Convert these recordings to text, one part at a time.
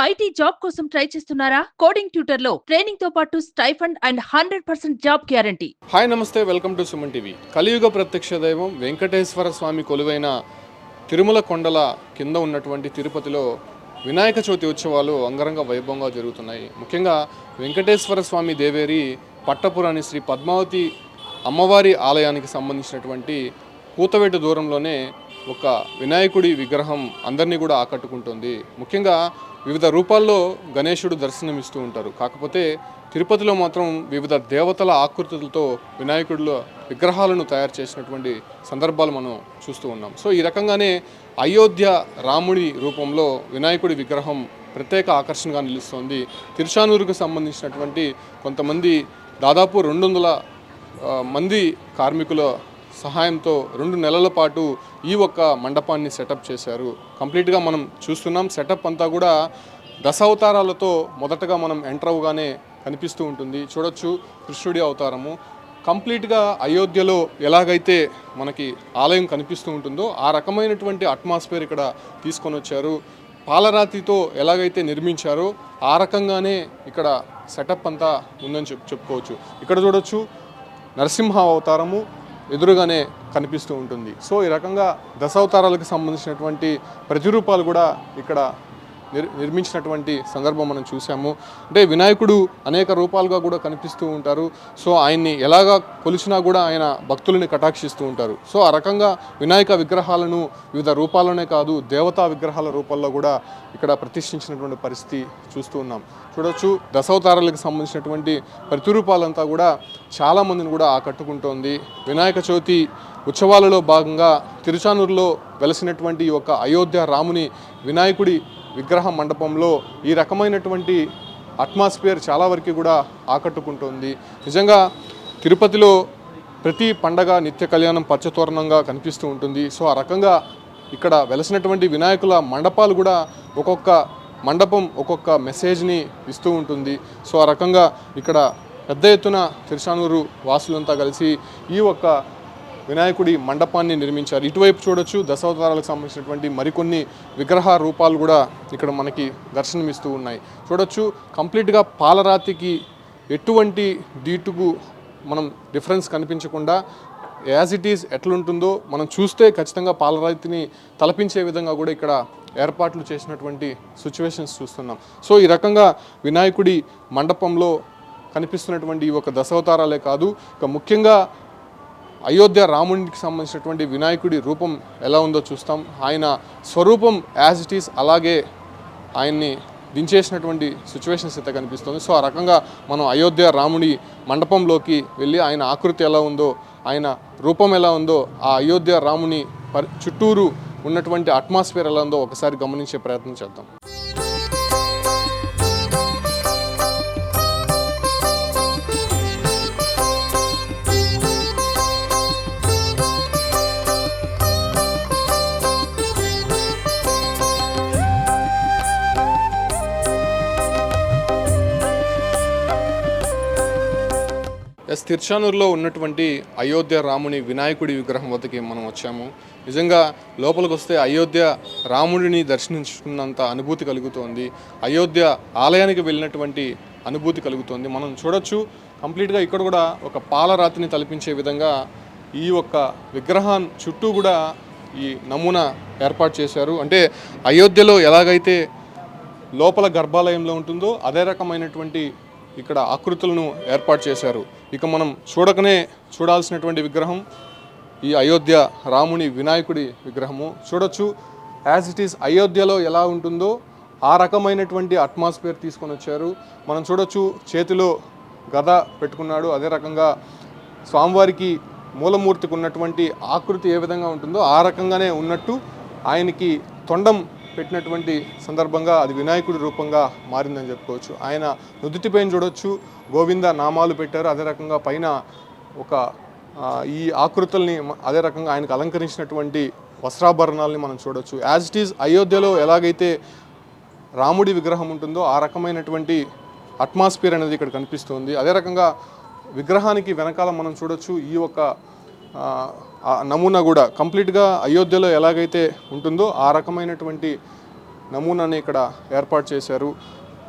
IT job కోసం try చేస్తున్నారా? Coding ట్యూటర్లో training తో పాటు stipend and 100% job guarantee. Hi నమస్తే, వెల్కమ్ టు సుమన్ టీవీ. కలియుగ ప్రత్యక్ష దైవం వెంకటేశ్వర స్వామి కొలువైన తిరుమల కొండల కింద ఉన్నటువంటి తిరుపతిలో వినాయక చవితి ఉత్సవాలు అంగరంగ వైభవంగా జరుగుతున్నాయి. ముఖ్యంగా వెంకటేశ్వర స్వామి దేవేరి పట్టపురాణి శ్రీ పద్మావతి అమ్మవారి ఆలయానికి సంబంధించినటువంటి కూతవేటు దూరంలోనే ఒక వినాయకుడి విగ్రహం అందరినీ కూడా ఆకట్టుకుంటుంది. ముఖ్యంగా వివిధ రూపాల్లో గణేశుడు దర్శనమిస్తూ ఉంటారు. కాకపోతే తిరుపతిలో మాత్రం వివిధ దేవతల ఆకృతులతో వినాయకుడిలో విగ్రహాలను తయారు చేసినటువంటి సందర్భాలు మనం చూస్తూ ఉన్నాం. సో ఈ రకంగానే అయోధ్య రాముడి రూపంలో వినాయకుడి విగ్రహం ప్రత్యేక ఆకర్షణగా నిలుస్తోంది. తిరుచానూరుకు సంబంధించినటువంటి కొంతమంది దాదాపు 200 మంది కార్మికుల సహాయంతో 2 నెలల పాటు ఈ ఒక్క మండపాన్ని సెటప్ చేశారు. కంప్లీట్గా మనం చూస్తున్నాం. సెటప్ అంతా కూడా దశావతారాలతో మొదటగా మనం ఎంటర్ అవగానే కనిపిస్తూ ఉంటుంది. చూడొచ్చు కృష్ణుడి అవతారము. కంప్లీట్గా అయోధ్యలో ఎలాగైతే మనకి ఆలయం కనిపిస్తూ ఉంటుందో ఆ రకమైనటువంటి అట్మాస్ఫియర్ ఇక్కడ తీసుకొని వచ్చారు. పాలరాతితో ఎలాగైతే నిర్మించారో ఆ రకంగానే ఇక్కడ సెటప్ అంతా ఉందని చెప్పుకోవచ్చు. ఇక్కడ చూడొచ్చు నరసింహ అవతారము ఎదురుగానే కనిపిస్తూ ఉంటుంది. సో ఈ రకంగా దశావతారాలకు సంబంధించినటువంటి ప్రతిరూపాలు కూడా ఇక్కడ నిర్మించినటువంటి సందర్భం మనం చూసాము. అంటే వినాయకుడు అనేక రూపాలుగా కూడా కనిపిస్తూ ఉంటారు. సో ఆయన్ని ఎలాగా కొలిచినా కూడా ఆయన భక్తులని కటాక్షిస్తూ ఉంటారు. సో ఆ రకంగా వినాయక విగ్రహాలను వివిధ రూపాల్లోనే కాదు దేవతా విగ్రహాల రూపాల్లో కూడా ఇక్కడ ప్రతిష్ఠించినటువంటి పరిస్థితి చూస్తూ ఉన్నాం. చూడొచ్చు దశావతారాలకు సంబంధించినటువంటి ప్రతిరూపాలంతా కూడా చాలామందిని కూడా ఆకట్టుకుంటోంది. వినాయక చవితి ఉత్సవాలలో భాగంగా తిరుచానూరులో వెలసినటువంటి ఒక అయోధ్య రాముని వినాయకుడి విగ్రహ మండపంలో ఈ రకమైనటువంటి అట్మాస్ఫియర్ చాలా వరకు కూడా ఆకట్టుకుంటుంది. నిజంగా తిరుపతిలో ప్రతి పండగ నిత్య కళ్యాణం పచ్చతోరణంగా కనిపిస్తూ ఉంటుంది. సో ఆ రకంగా ఇక్కడ వెలసినటువంటి వినాయకుల మండపాలు కూడా ఒక్కొక్క మండపం ఒక్కొక్క మెసేజ్ని ఇస్తూ ఉంటుంది. సో ఆ రకంగా ఇక్కడ పెద్ద ఎత్తున తిరుచానూరు వాసులంతా కలిసి ఈ ఒక్క వినాయకుడి మండపాన్ని నిర్మించారు. ఇటువైపు చూడొచ్చు దశావతారాలకు సంబంధించినటువంటి మరికొన్ని విగ్రహ రూపాలు కూడా ఇక్కడ మనకి దర్శనమిస్తూ ఉన్నాయి. చూడొచ్చు కంప్లీట్గా పాలరాతికి ఎటువంటి దీటుకు మనం డిఫరెన్స్ కనిపించకుండా యాజ్ ఇట్ ఈజ్ ఎట్లుంటుందో మనం చూస్తే ఖచ్చితంగా పాలరాతిని తలపించే విధంగా కూడా ఇక్కడ ఏర్పాట్లు చేసినటువంటి సిచ్యువేషన్స్ చూస్తున్నాం. సో ఈ రకంగా వినాయకుడి మండపంలో కనిపిస్తున్నటువంటి ఈ ఒక దశావతారాలే కాదు, ఇక ముఖ్యంగా అయోధ్య రాముడికి సంబంధించినటువంటి వినాయకుడి రూపం ఎలా ఉందో చూస్తాం. ఆయన స్వరూపం యాజ్ ఇట్ ఈస్ అలాగే ఆయన్ని దించేసినటువంటి సిచ్యువేషన్స్ అయితే కనిపిస్తుంది. సో ఆ రకంగా మనం అయోధ్య రాముడి మండపంలోకి వెళ్ళి ఆయన ఆకృతి ఎలా ఉందో ఆయన రూపం ఎలా ఉందో ఆ అయోధ్య రాముని చుట్టూరు ఉన్నటువంటి అట్మాస్ఫియర్ ఎలా ఉందో ఒకసారి గమనించే ప్రయత్నం చేద్దాం. తిరుచానూరులో ఉన్నటువంటి అయోధ్య రాముని వినాయకుడి విగ్రహం వద్దకి మనం వచ్చాము. నిజంగా లోపలికి వస్తే అయోధ్య రాముడిని దర్శించుకున్నంత అనుభూతి కలుగుతోంది. అయోధ్య ఆలయానికి వెళ్ళినటువంటి అనుభూతి కలుగుతోంది. మనం చూడొచ్చు కంప్లీట్గా ఇక్కడ కూడా ఒక పాలరాతిని తలపించే విధంగా ఈ ఒక్క విగ్రహం చుట్టూ కూడా ఈ నమూనా ఏర్పాటు చేశారు. అంటే అయోధ్యలో ఎలాగైతే లోపల గర్భాలయంలో ఉంటుందో అదే రకమైనటువంటి ఇక్కడ ఆకృతులను ఏర్పాటు చేశారు. ఇక మనం చూడాల్సినటువంటి విగ్రహం ఈ అయోధ్య రాముని వినాయకుడి విగ్రహము. చూడొచ్చు యాజ్ ఇట్ ఈస్ అయోధ్యలో ఎలా ఉంటుందో ఆ రకమైనటువంటి అట్మాస్ఫియర్ తీసుకొని వచ్చారు. మనం చూడొచ్చు చేతిలో గద పెట్టుకున్నాడు. అదే రకంగా స్వామివారికి మూలమూర్తికి ఉన్నటువంటి ఆకృతి ఏ విధంగా ఉంటుందో ఆ రకంగానే ఉన్నట్టు ఆయనకి తొండం పెట్టినటువంటి సందర్భంగా అది వినాయకుడి రూపంగా మారిందని చెప్పుకోవచ్చు. ఆయన నుదుటిపైన చూడొచ్చు గోవింద నామాలు పెట్టారు. అదే రకంగా పైన ఒక ఈ ఆకృతుల్ని అదే రకంగా ఆయనకు అలంకరించినటువంటి వస్త్రాభరణాలని మనం చూడొచ్చు. యాజ్ ఇట్ ఈజ్ అయోధ్యలో ఎలాగైతే రాముడి విగ్రహం ఉంటుందో ఆ రకమైనటువంటి అట్మాస్ఫియర్ అనేది ఇక్కడ కనిపిస్తుంది. అదే రకంగా విగ్రహానికి వెనకాల మనం చూడొచ్చు ఈ ఒక నమూనా కూడా కంప్లీట్గా అయోధ్యలో ఎలాగైతే ఉంటుందో ఆ రకమైనటువంటి నమూనాని ఇక్కడ ఏర్పాటు చేశారు.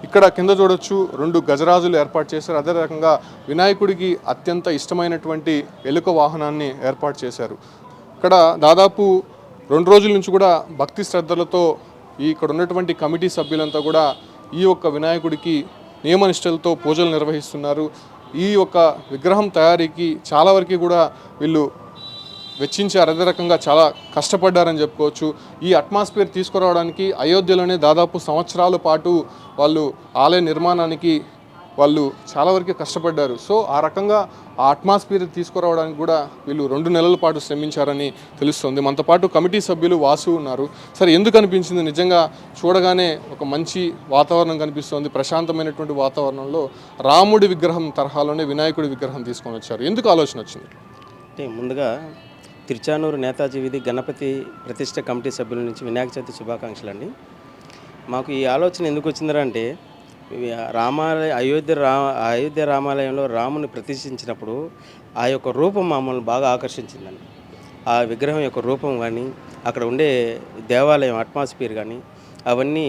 ఇక్కడ కింద చూడొచ్చు 2 గజరాజులు ఏర్పాటు చేశారు. అదే రకంగా వినాయకుడికి అత్యంత ఇష్టమైనటువంటి ఎలుక వాహనాన్ని ఏర్పాటు చేశారు. ఇక్కడ దాదాపు 2 రోజుల నుంచి కూడా భక్తి శ్రద్ధలతో ఇక్కడ ఉన్నటువంటి కమిటీ సభ్యులంతా కూడా ఈ యొక్క వినాయకుడికి నియమనిష్టలతో పూజలు నిర్వహిస్తున్నారు. ఈ యొక్క విగ్రహం తయారీకి చాలా వరకు కూడా వీళ్ళు వెచ్చించారు. అదే రకంగా చాలా కష్టపడ్డారని చెప్పుకోవచ్చు. ఈ అట్మాస్ఫియర్ తీసుకురావడానికి అయోధ్యలోనే దాదాపు సంవత్సరాల పాటు వాళ్ళు ఆలయ నిర్మాణానికి వాళ్ళు చాలా వరకు కష్టపడ్డారు. సో ఆ రకంగా ఆ అట్మాస్ఫియర్ తీసుకురావడానికి కూడా వీళ్ళు 2 నెలల పాటు శ్రమించారని తెలుస్తుంది. మనతో పాటు కమిటీ సభ్యులు వాసు ఉన్నారు. సరే, ఎందుకు అనిపించింది? నిజంగా చూడగానే ఒక మంచి వాతావరణం కనిపిస్తుంది. ప్రశాంతమైనటువంటి వాతావరణంలో రాముడి విగ్రహం తరహాలోనే వినాయకుడి విగ్రహం తీసుకొని వచ్చారు. ఎందుకు ఆలోచన వచ్చింది? అంటే ముందుగా తిరుచానూరు నేతాజీ వీధి గణపతి ప్రతిష్ట కమిటీ సభ్యుల నుంచి వినాయక చవితి శుభాకాంక్షలు అండి. మాకు ఈ ఆలోచన ఎందుకు వచ్చిందంటే, అయోధ్య రామాలయంలో రాముని ప్రతిష్ఠించినప్పుడు ఆ యొక్క రూపం మమ్మల్ని బాగా ఆకర్షించిందండి. ఆ విగ్రహం యొక్క రూపం కానీ, అక్కడ ఉండే దేవాలయం అట్మాస్ఫియర్ కానీ అవన్నీ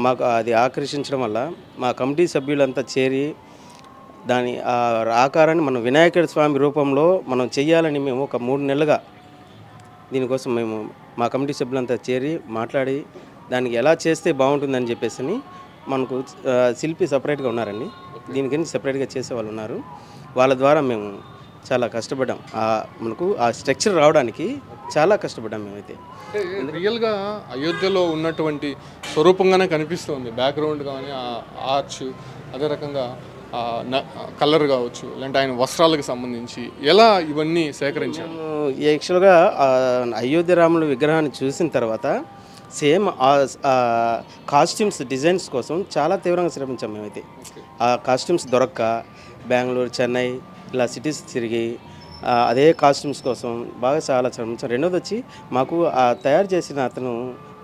మాకు అది ఆకర్షించడం వల్ల మా కమిటీ సభ్యులంతా చేరి దాని ఆకారాన్ని మనం వినాయకుడి స్వామి రూపంలో మనం చెయ్యాలని మేము ఒక 3 నెలలుగా దీనికోసం మేము మా కమిటీ సభ్యులంతా చేరి మాట్లాడి దానికి ఎలా చేస్తే బాగుంటుందని చెప్పేసి మనకు శిల్పి సపరేట్గా ఉన్నారండి. దీనికని సపరేట్గా చేసే వాళ్ళు ఉన్నారు. వాళ్ళ ద్వారా మేము చాలా కష్టపడ్డాం. మనకు ఆ స్ట్రక్చర్ రావడానికి చాలా కష్టపడ్డాం మేమైతే. రియల్గా అయోధ్యలో ఉన్నటువంటి స్వరూపంగానే కనిపిస్తుంది. బ్యాక్గ్రౌండ్ కానీ ఆర్చ్, అదే రకంగా కలర్ కావచ్చు, లేదంటే ఆయన వస్త్రాలకు సంబంధించి ఎలా ఇవన్నీ సేకరించారు? యాక్చువల్గా అయోధ్య రాముల విగ్రహాన్ని చూసిన తర్వాత సేమ్ కాస్ట్యూమ్స్ డిజైన్స్ కోసం చాలా తీవ్రంగా శ్రమించాం మేమైతే. ఆ కాస్ట్యూమ్స్ దొరక్క బెంగళూరు, చెన్నై ఇలా సిటీస్ తిరిగి అదే కాస్ట్యూమ్స్ కోసం బాగా చాలా శ్రమించాం. రెండోది వచ్చి మాకు ఆ తయారు చేసిన అతను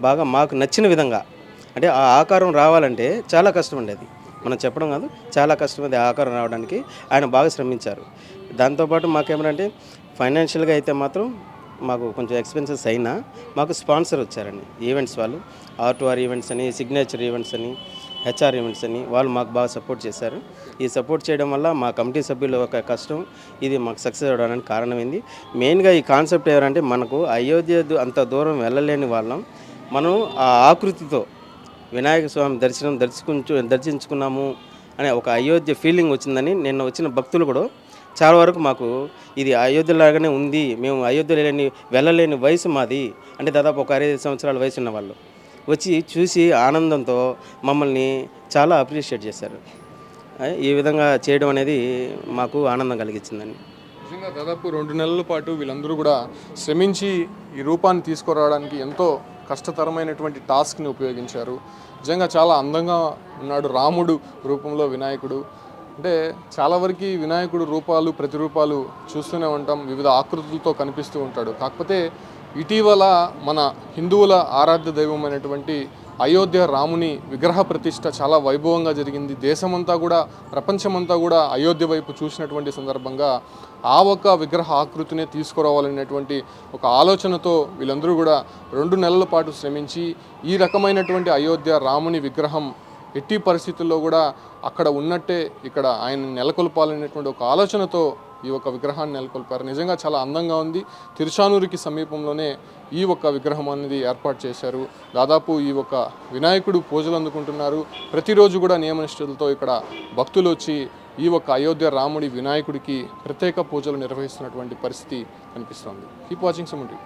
బాగా మాకు నచ్చిన విధంగా, అంటే ఆ ఆకారం రావాలంటే చాలా కష్టం ఉండేది. మనం చెప్పడం కాదు, చాలా కష్టమైంది ఆకారం రావడానికి. ఆయన బాగా శ్రమించారు. దాంతోపాటు మాకేమంటే ఫైనాన్షియల్గా అయితే మాత్రం మాకు కొంచెం ఎక్స్పెన్సెస్ అయినా మాకు స్పాన్సర్ వచ్చారండి. ఈవెంట్స్ వాళ్ళు R2R ఈవెంట్స్ అని, సిగ్నేచర్ ఈవెంట్స్ అని, HR ఈవెంట్స్ అని వాళ్ళు మాకు బాగా సపోర్ట్ చేశారు. ఈ సపోర్ట్ చేయడం వల్ల మా కమిటీ సభ్యుల ఒక కష్టం ఇది మాకు సక్సెస్ అవ్వడానికి కారణమైంది. మెయిన్గా ఈ కాన్సెప్ట్ ఎవరంటే, మనకు అయోధ్య అంత దూరం వెళ్ళలేని వాళ్ళం మనం ఆ ఆకృతితో వినాయక స్వామి దర్శించుకున్నాము అనే ఒక అయోధ్య ఫీలింగ్ వచ్చిందని నిన్న వచ్చిన భక్తులు కూడా చాలా వరకు మాకు ఇది అయోధ్యలాగానే ఉంది, మేము అయోధ్య వెళ్ళలేని వయసు మాది అంటే దాదాపు ఒక 65 సంవత్సరాల వయసు ఉన్న వాళ్ళు వచ్చి చూసి ఆనందంతో మమ్మల్ని చాలా అప్రిషియేట్ చేశారు. ఈ విధంగా చేయడం అనేది మాకు ఆనందం కలిగించిందండి. నిజంగా దాదాపు 2 నెలల పాటు వీళ్ళందరూ కూడా శ్రమించి ఈ రూపాన్ని తీసుకురావడానికి ఎంతో కష్టతరమైనటువంటి టాస్క్ని ఉపయోగించారు. నిజంగా చాలా అందంగా ఉన్నాడు రాముడు రూపంలో వినాయకుడు. అంటే చాలా వరకు వినాయకుడు రూపాలు, ప్రతిరూపాలు చూస్తూనే ఉంటాం, వివిధ ఆకృతులతో కనిపిస్తూ ఉంటాడు. కాకపోతే ఇటీవల మన హిందువుల ఆరాధ్య దైవమైనటువంటి అయోధ్య రాముని విగ్రహ ప్రతిష్ట చాలా వైభవంగా జరిగింది. దేశమంతా కూడా, ప్రపంచమంతా కూడా అయోధ్య వైపు చూసినటువంటి సందర్భంగా ఆ ఒక్క విగ్రహ ఆకృతినే తీసుకురావాలనేటువంటి ఒక ఆలోచనతో వీళ్ళందరూ కూడా 2 నెలల పాటు శ్రమించి ఈ రకమైనటువంటి అయోధ్య రాముని విగ్రహం ఎట్టి పరిస్థితుల్లో కూడా అక్కడ ఉన్నట్టే ఇక్కడ ఆయన నెలకొల్పాలనేటువంటి ఒక ఆలోచనతో ఈ ఒక విగ్రహాన్ని నెలకొల్పారు. నిజంగా చాలా అందంగా ఉంది. తిరుచానూరుకి సమీపంలోనే ఈ ఒక్క విగ్రహం అనేది ఏర్పాటు చేశారు. దాదాపు ఈ ఒక వినాయకుడు పూజలు అందుకుంటున్నారు. ప్రతిరోజు కూడా నియమనిష్టలతో ఇక్కడ భక్తులు వచ్చి ఈ ఒక అయోధ్య రాముడి వినాయకుడికి ప్రత్యేక పూజలు నిర్వహిస్తున్నటువంటి పరిస్థితి కనిపిస్తోంది. Keep watching Suman TV.